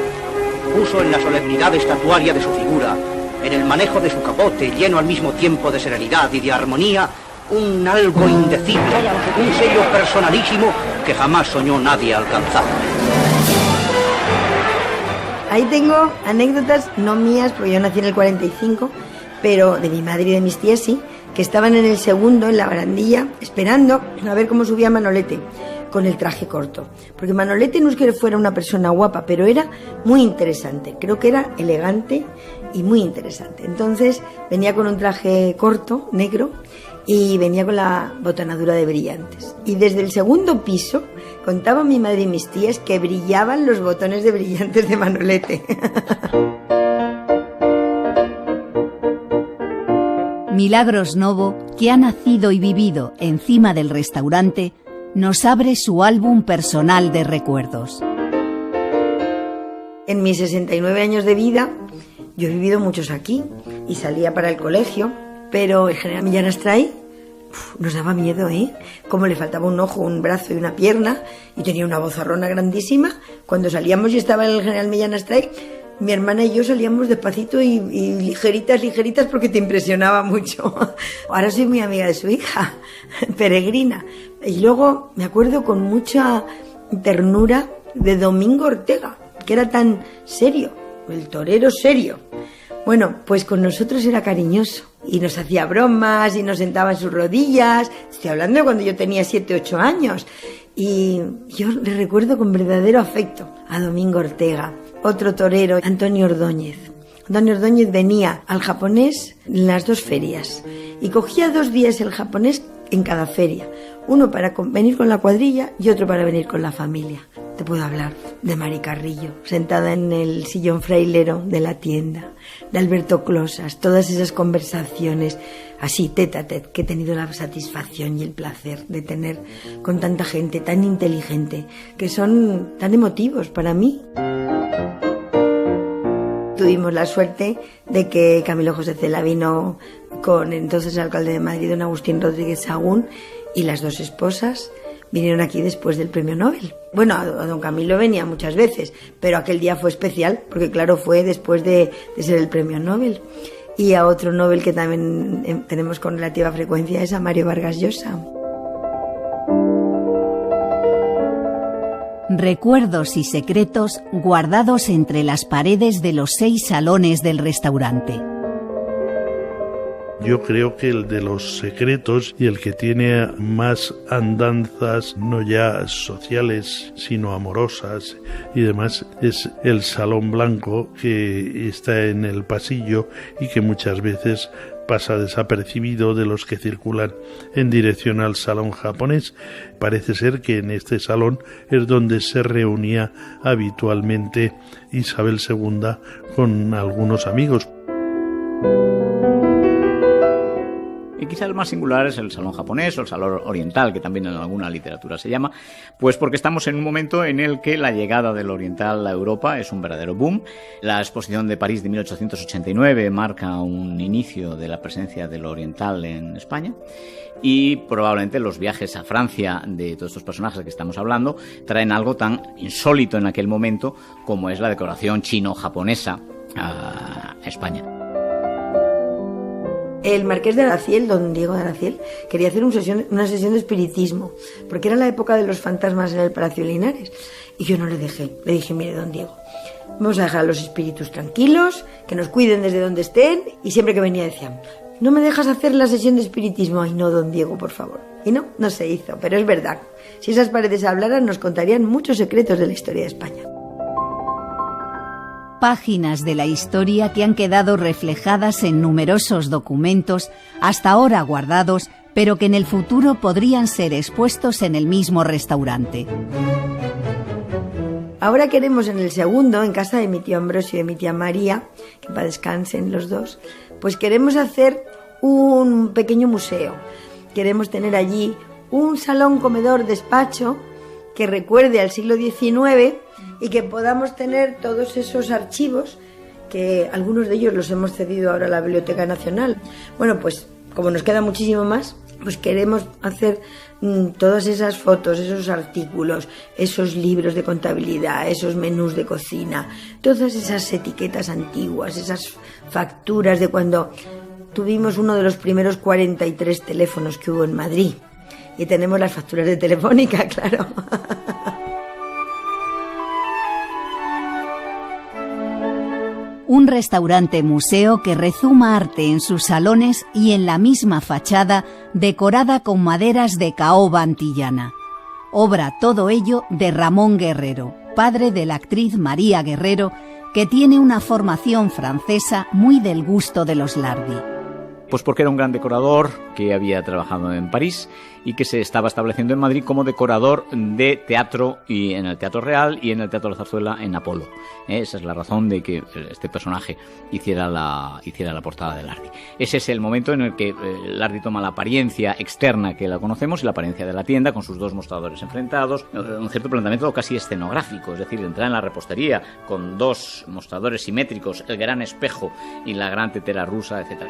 S10: Puso en la solemnidad estatuaria de su figura, en el manejo de su capote, lleno al mismo tiempo de serenidad y de armonía, un algo indecible, un sello personalísimo que jamás soñó nadie alcanzar.
S2: Ahí tengo anécdotas, no mías, porque yo nací en el 45, pero de mi madre y de mis tías sí, que estaban en el segundo, en la barandilla, esperando a ver cómo subía Manolete con el traje corto. Porque Manolete no es que fuera una persona guapa, pero era muy interesante. Creo que era elegante y muy interesante. Entonces venía con un traje corto, negro, y venía con la botonadura de brillantes. Y desde el segundo piso contaban mi madre y mis tías que brillaban los botones de brillantes de Manolete.
S1: Milagros Novo, que ha nacido y vivido encima del restaurante, nos abre su álbum personal de recuerdos.
S2: En mis 69 años de vida, yo he vivido muchos aquí. y salía para el colegio, pero el general Millán Astray nos daba miedo, como le faltaba un ojo, un brazo y una pierna, y tenía una vozarrona grandísima. Cuando salíamos y estaba el general Millán Astray, mi hermana y yo salíamos despacito y ligeritas, porque te impresionaba mucho. Ahora soy muy amiga de su hija, Peregrina. Y luego me acuerdo con mucha ternura de Domingo Ortega, que era tan serio, el torero serio. Bueno, pues con nosotros era cariñoso y nos hacía bromas y nos sentaba en sus rodillas. Estoy hablando de cuando yo tenía 7, 8 años. Y yo le recuerdo con verdadero afecto a Domingo Ortega. Otro torero, Antonio Ordóñez. Antonio Ordóñez venía al Japonés en las 2 ferias y cogía 2 días el Japonés en cada feria. Uno para venir con la cuadrilla y otro para venir con la familia. Te puedo hablar de Mari Carrillo, sentada en el sillón frailero de la tienda, de Alberto Closas, todas esas conversaciones así, tete a tete, que he tenido la satisfacción y el placer de tener con tanta gente tan inteligente, que son tan emotivos para mí. Tuvimos la suerte de que Camilo José Cela vino con entonces el alcalde de Madrid, don Agustín Rodríguez Sagún, y las 2 esposas vinieron aquí después del premio Nobel. Bueno, a don Camilo venía muchas veces, pero aquel día fue especial, porque claro, fue después de ser el premio Nobel. Y a otro Nobel que también tenemos con relativa frecuencia es a Mario Vargas Llosa.
S1: Recuerdos y secretos guardados entre las paredes de los 6 salones del restaurante.
S6: Yo creo que el de los secretos y el que tiene más andanzas, no ya sociales, sino amorosas y demás, es el Salón Blanco, que está en el pasillo y que muchas veces pasa desapercibido de los que circulan en dirección al Salón Japonés. Parece ser que en este salón es donde se reunía habitualmente Isabel II con algunos amigos.
S4: Y quizá el más singular es el Salón Japonés o el Salón Oriental, que también en alguna literatura se llama, pues porque estamos en un momento en el que la llegada del Oriental a Europa es un verdadero boom. La Exposición de París de 1889 marca un inicio de la presencia del Oriental en España, y probablemente los viajes a Francia de todos estos personajes que estamos hablando traen algo tan insólito en aquel momento como es la decoración chino-japonesa a España.
S2: El marqués de Araciel, don Diego de Araciel, quería hacer una sesión de espiritismo, porque era la época de los fantasmas en el Palacio de Linares. Y yo no le dejé. Le dije, mire, don Diego, vamos a dejar a los espíritus tranquilos, que nos cuiden desde donde estén. Y siempre que venía decían, ¿no me dejas hacer la sesión de espiritismo? Ay, no, don Diego, por favor. Y no se hizo, pero es verdad. Si esas paredes hablaran, nos contarían muchos secretos de la historia de España.
S1: Páginas de la historia que han quedado reflejadas en numerosos documentos, hasta ahora guardados, pero que en el futuro podrían ser expuestos en el mismo restaurante.
S2: Ahora queremos en el segundo, en casa de mi tío Ambrosio y de mi tía María, que para descansen los dos, pues queremos hacer un pequeño museo. Queremos tener allí un salón, comedor, despacho que recuerde al siglo XIX y que podamos tener todos esos archivos, que algunos de ellos los hemos cedido ahora a la Biblioteca Nacional. Bueno, pues como nos queda muchísimo más, pues queremos hacer todas esas fotos, esos artículos, esos libros de contabilidad, esos menús de cocina, todas esas etiquetas antiguas, esas facturas de cuando tuvimos uno de los primeros 43 teléfonos que hubo en Madrid. Y tenemos las facturas de Telefónica, claro.
S1: Un restaurante museo que rezuma arte en sus salones y en la misma fachada decorada con maderas de caoba antillana. Obra todo ello de Ramón Guerrero, padre de la actriz María Guerrero, que tiene una formación francesa muy del gusto de los Lardi.
S4: Pues porque era un gran decorador que había trabajado en París y que se estaba estableciendo en Madrid como decorador de teatro, y en el Teatro Real y en el Teatro de la Zarzuela en Apolo. Esa es la razón de que este personaje hiciera la portada de Lardi. Ese es el momento en el que Lardi toma la apariencia externa que la conocemos y la apariencia de la tienda, con sus dos mostradores enfrentados, un cierto planteamiento casi escenográfico, es decir, entrar en la repostería con dos mostradores simétricos, el gran espejo y la gran tetera rusa, etc.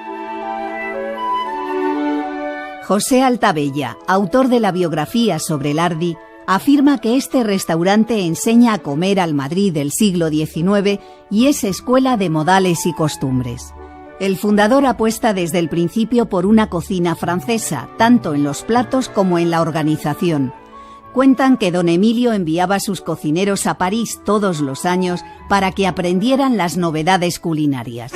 S1: José Altavella, autor de la biografía sobre Lardi, afirma que este restaurante enseña a comer al Madrid del siglo XIX y es escuela de modales y costumbres. El fundador apuesta desde el principio por una cocina francesa, tanto en los platos como en la organización. Cuentan que don Emilio enviaba a sus cocineros a París todos los años para que aprendieran las novedades culinarias.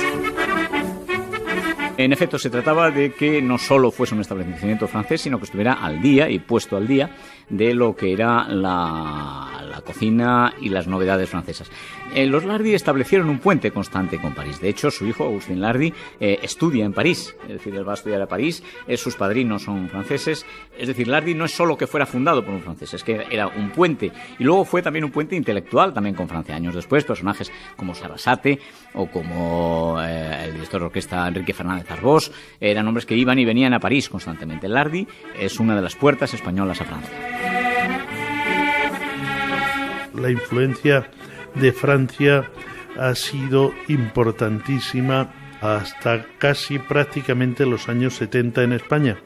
S4: En efecto, se trataba de que no solo fuese un establecimiento francés, sino que estuviera al día y puesto al día de lo que era la cocina y las novedades francesas. Los Lardi establecieron un puente constante con París. De hecho, su hijo, Agustín Lardi, estudia en París. Es decir, él va a estudiar a París, sus padrinos son franceses. Es decir, Lardi no es solo que fuera fundado por un francés, es que era un puente. Y luego fue también un puente intelectual también con Francia. Años después, personajes como Sarasate o como el director de orquesta Enrique Fernández Arbós eran hombres que iban y venían a París constantemente. Lardi es una de las puertas españolas a Francia.
S6: La influencia de Francia ha sido importantísima hasta casi prácticamente los años 70 en España,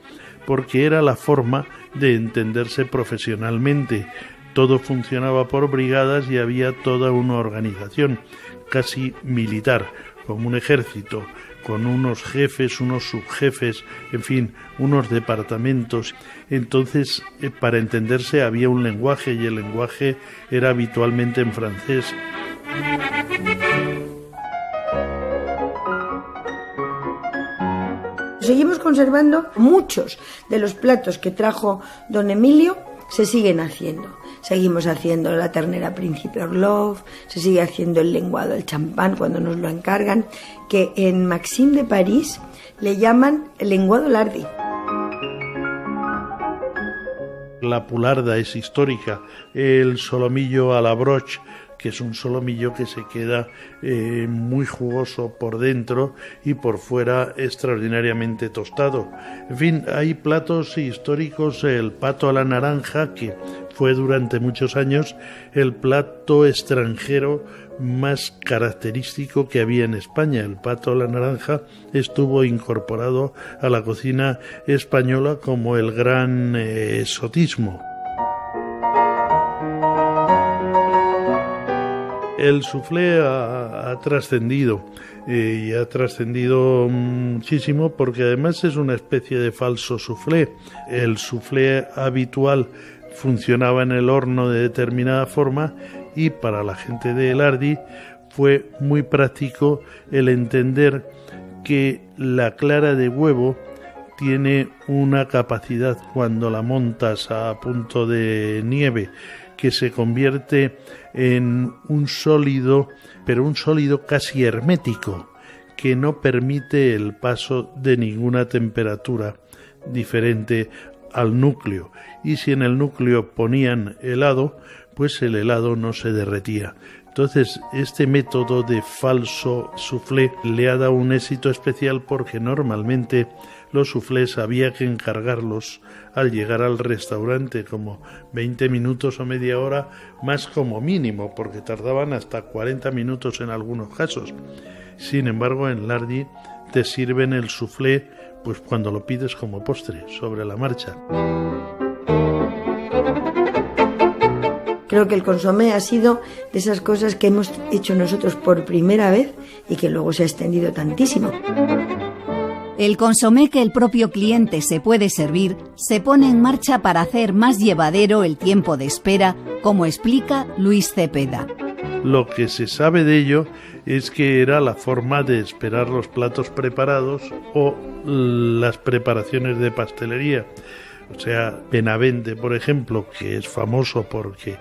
S6: porque era la forma de entenderse profesionalmente. Todo funcionaba por brigadas y había toda una organización casi militar, como un ejército, con unos jefes, unos subjefes, en fin, unos departamentos. Entonces, para entenderse había un lenguaje y el lenguaje era habitualmente en francés.
S2: Seguimos conservando muchos de los platos que trajo don Emilio, se siguen haciendo. Seguimos haciendo la ternera Príncipe Orlov, se sigue haciendo el lenguado, el champán cuando nos lo encargan, que en Maxim de París le llaman el lenguado Lardi.
S6: La pularda es histórica, el solomillo a la broche, que es un solomillo que se queda muy jugoso por dentro y por fuera extraordinariamente tostado. En fin, hay platos históricos, el pato a la naranja, que fue durante muchos años el plato extranjero más característico que había en España. El pato a la naranja estuvo incorporado a la cocina española como el gran exotismo. El soufflé ha trascendido y ha trascendido muchísimo porque además es una especie de falso soufflé. El soufflé habitual funcionaba en el horno de determinada forma y para la gente de Lardi fue muy práctico el entender que la clara de huevo tiene una capacidad cuando la montas a punto de nieve que se convierte en un sólido, pero un sólido casi hermético, que no permite el paso de ninguna temperatura diferente al núcleo. Y si en el núcleo ponían helado, pues el helado no se derretía. Entonces, este método de falso soufflé le ha dado un éxito especial porque normalmente los soufflés había que encargarlos al llegar al restaurante como 20 minutos o media hora, más como mínimo, porque tardaban hasta 40 minutos en algunos casos. Sin embargo, en Lardi te sirven el soufflé pues cuando lo pides como postre, sobre la marcha.
S2: Creo que el consomé ha sido de esas cosas que hemos hecho nosotros por primera vez y que luego se ha extendido tantísimo.
S1: El consomé que el propio cliente se puede servir se pone en marcha para hacer más llevadero el tiempo de espera, como explica Luis Cepeda.
S6: Lo que se sabe de ello es que era la forma de esperar los platos preparados o las preparaciones de pastelería. O sea, Benavente, por ejemplo, que es famoso porque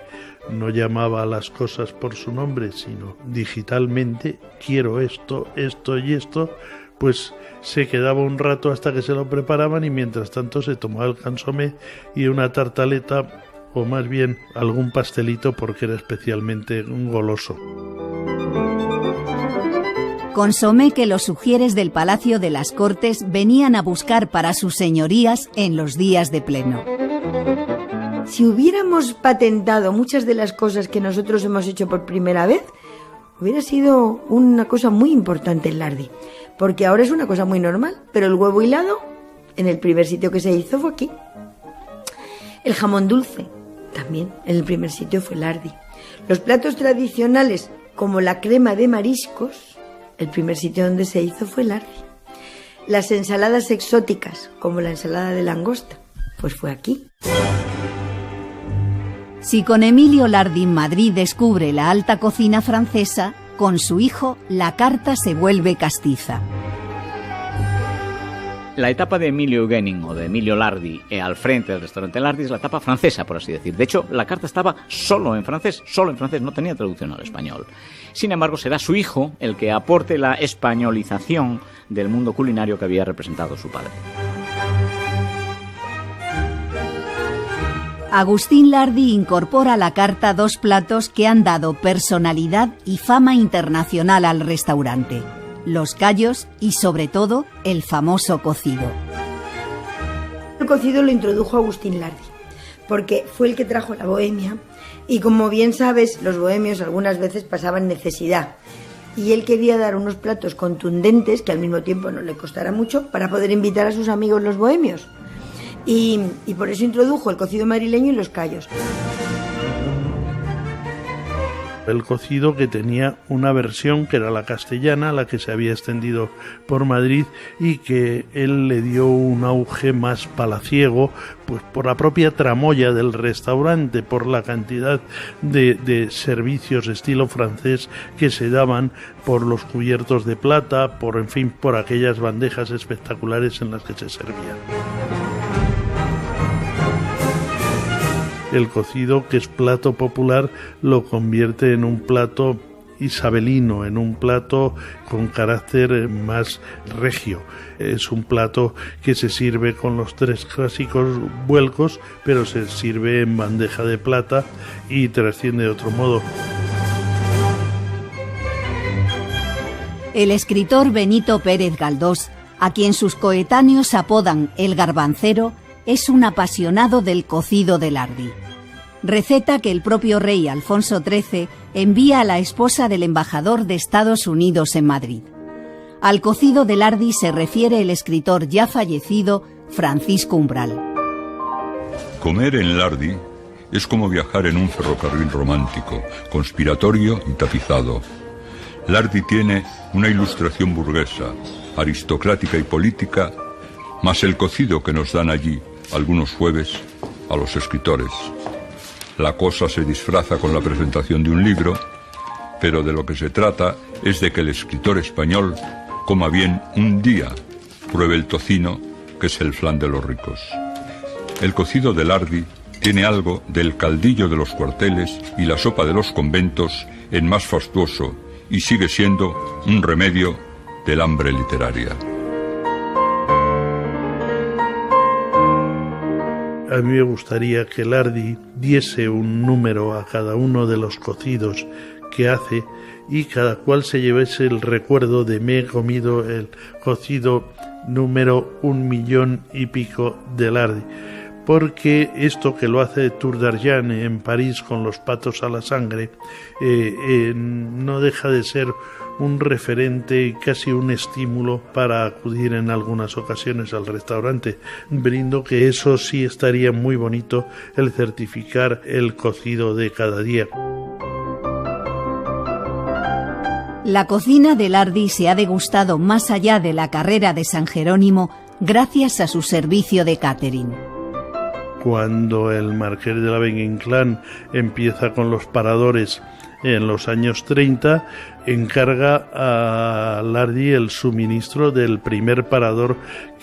S6: no llamaba a las cosas por su nombre, sino digitalmente, quiero esto, esto y esto, pues se quedaba un rato hasta que se lo preparaban y mientras tanto se tomaba el consomé y una tartaleta, o más bien algún pastelito, porque era especialmente goloso.
S1: Consomé que los sugieres del Palacio de las Cortes venían a buscar para sus señorías en los días de pleno.
S2: Si hubiéramos patentado muchas de las cosas que nosotros hemos hecho por primera vez, hubiera sido una cosa muy importante el lardi, porque ahora es una cosa muy normal, pero el huevo hilado, en el primer sitio que se hizo fue aquí. El jamón dulce, también, en el primer sitio fue lardi. Los platos tradicionales, como la crema de mariscos, el primer sitio donde se hizo fue lardi. Las ensaladas exóticas, como la ensalada de langosta, pues fue aquí.
S1: Si con Emilio Lardi Madrid descubre la alta cocina francesa, con su hijo la carta se vuelve castiza.
S4: La etapa de Emilio Eugène o de Emilio Lardi al frente del restaurante Lardi es la etapa francesa, por así decir. De hecho, la carta estaba solo en francés, no tenía traducción al español. Sin embargo, será su hijo el que aporte la españolización del mundo culinario que había representado su padre.
S1: Agustín Lardi incorpora a la carta 2 platos que han dado personalidad y fama internacional al restaurante: los callos y, sobre todo, el famoso cocido.
S2: El cocido lo introdujo Agustín Lardi, porque fue el que trajo la bohemia, y como bien sabes, los bohemios algunas veces pasaban necesidad, y él quería dar unos platos contundentes que al mismo tiempo no le costara mucho para poder invitar a sus amigos los bohemios. Y por eso introdujo el cocido madrileño y los callos.
S6: El cocido, que tenía una versión que era la castellana, la que se había extendido por Madrid y que él le dio un auge más palaciego, pues por la propia tramoya del restaurante, por la cantidad de servicios estilo francés que se daban, por los cubiertos de plata, por aquellas bandejas espectaculares en las que se servían. El cocido, que es plato popular, lo convierte en un plato isabelino, en un plato con carácter más regio. Es un plato que se sirve con los 3 clásicos vuelcos, pero se sirve en bandeja de plata y trasciende de otro modo.
S1: El escritor Benito Pérez Galdós, a quien sus coetáneos apodan el Garbancero, es un apasionado del cocido de Lardi. Receta que el propio rey Alfonso XIII envía a la esposa del embajador de Estados Unidos en Madrid. Al cocido de Lardi se refiere el escritor ya fallecido Francisco Umbral.
S11: Comer en Lardi es como viajar en un ferrocarril romántico, conspiratorio y tapizado. Lardi tiene una ilustración burguesa, aristocrática y política, más el cocido que nos dan allí algunos jueves a los escritores. La cosa se disfraza con la presentación de un libro, pero de lo que se trata es de que el escritor español coma bien un día, pruebe el tocino, que es el flan de los ricos. El cocido de Lardi tiene algo del caldillo de los cuarteles y la sopa de los conventos en más fastuoso, y sigue siendo un remedio del hambre literaria.
S6: A mí me gustaría que Lardi diese un número a cada uno de los cocidos que hace y cada cual se llevase el recuerdo de me he comido el cocido número 1 millón y pico de Lardi. Porque esto que lo hace Tour d'Argent en París con los patos a la sangre no deja de ser un referente y casi un estímulo para acudir en algunas ocasiones al restaurante. Brindo que eso sí estaría muy bonito, el certificar el cocido de cada día.
S1: La cocina de Lardi se ha degustado más allá de la carrera de San Jerónimo gracias a su servicio de catering.
S6: Cuando el marqués de la Valle-Inclán empieza con los paradores en los años 30, encarga a Lardi el suministro del primer parador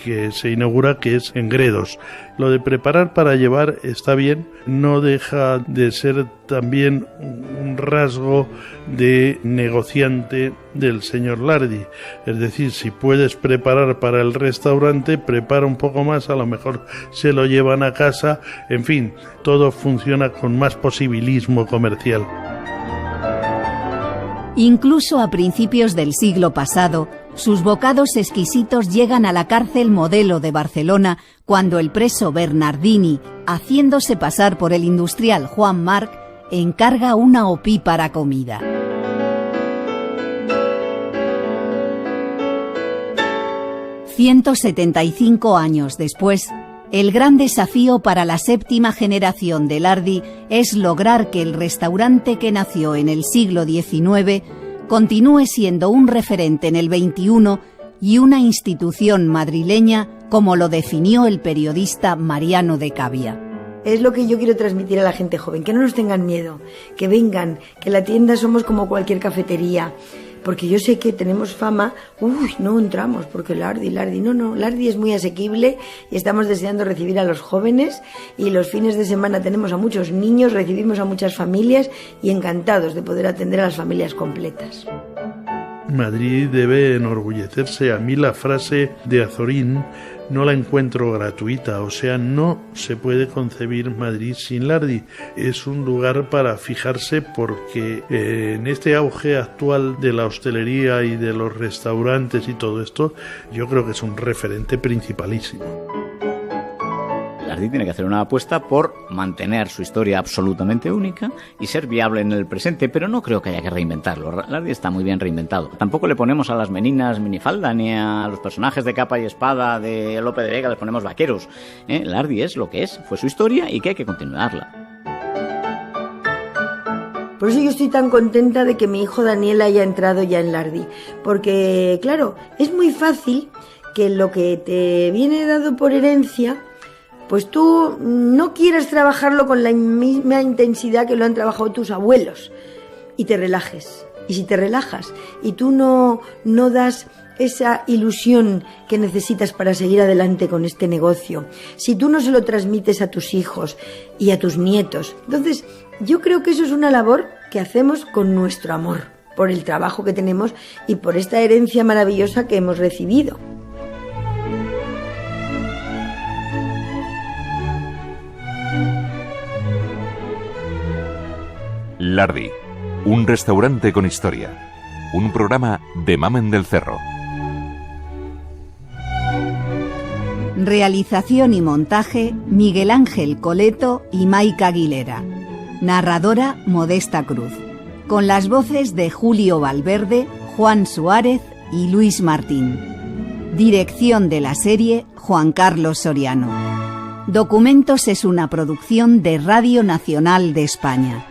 S6: que se inaugura, que es en Gredos. Lo de preparar para llevar está bien, no deja de ser también un rasgo de negociante del señor Lardi. Es decir, si puedes preparar para el restaurante, prepara un poco más, a lo mejor se lo llevan a casa, en fin, todo funciona con más posibilismo comercial.
S1: Incluso a principios del siglo pasado, sus bocados exquisitos llegan a la cárcel Modelo de Barcelona cuando el preso Bernardini, haciéndose pasar por el industrial Juan Marc, encarga una opípara comida. ...175 años después, el gran desafío para la séptima generación de Lardi es lograr que el restaurante que nació en el siglo XIX continúe siendo un referente en el XXI y una institución madrileña, como lo definió el periodista Mariano de Cavia.
S2: Es lo que yo quiero transmitir a la gente joven, que no nos tengan miedo, que vengan, que la tienda somos como cualquier cafetería. Porque yo sé que tenemos fama, no entramos porque Lardi, no, Lardi es muy asequible y estamos deseando recibir a los jóvenes, y los fines de semana tenemos a muchos niños, recibimos a muchas familias y encantados de poder atender a las familias completas.
S6: Madrid debe enorgullecerse. A mí la frase de Azorín no la encuentro gratuita, o sea, no se puede concebir Madrid sin Lardi. Es un lugar para fijarse porque en este auge actual de la hostelería y de los restaurantes y todo esto, yo creo que es un referente principalísimo.
S4: Lardi tiene que hacer una apuesta por mantener su historia absolutamente única y ser viable en el presente, pero no creo que haya que reinventarlo. Lardi está muy bien reinventado. Tampoco le ponemos a las meninas minifalda ni a los personajes de capa y espada de Lope de Vega les ponemos vaqueros. Lardi es lo que es, fue su historia y que hay que continuarla.
S2: Por eso yo estoy tan contenta de que mi hijo Daniel haya entrado ya en Lardi, porque claro, es muy fácil que lo que te viene dado por herencia, pues tú no quieras trabajarlo con la misma intensidad que lo han trabajado tus abuelos y te relajes. Y si te relajas y tú no das esa ilusión que necesitas para seguir adelante con este negocio, si tú no se lo transmites a tus hijos y a tus nietos, entonces yo creo que eso es una labor que hacemos con nuestro amor por el trabajo que tenemos y por esta herencia maravillosa que hemos recibido.
S12: Lardi, un restaurante con historia. Un programa de Mamen del Cerro.
S1: Realización y montaje, Miguel Ángel Coleto y Maica Aguilera. Narradora, Modesta Cruz. Con las voces de Julio Valverde, Juan Suárez y Luis Martín. Dirección de la serie, Juan Carlos Soriano. Documentos es una producción de Radio Nacional de España.